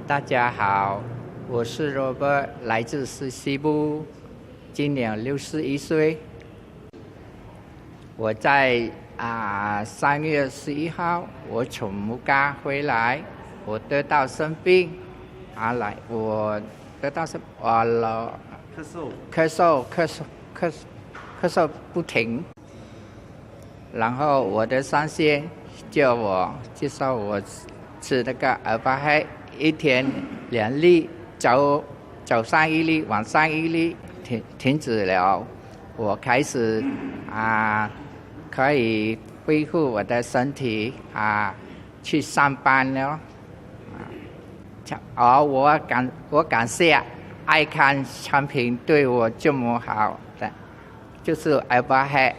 大家好，我是 Robert， 来自西部，今年61岁。我在3月11号，我从木嘎回来，我得到生病，我得到咳嗽不停，然后我的上线叫我介绍我吃那个200黑，一天2粒，早上1粒，晚上1粒，停止了，我开始可以恢复我的身体去上班了。我感谢爱看产品对我这么好的，就是200黑。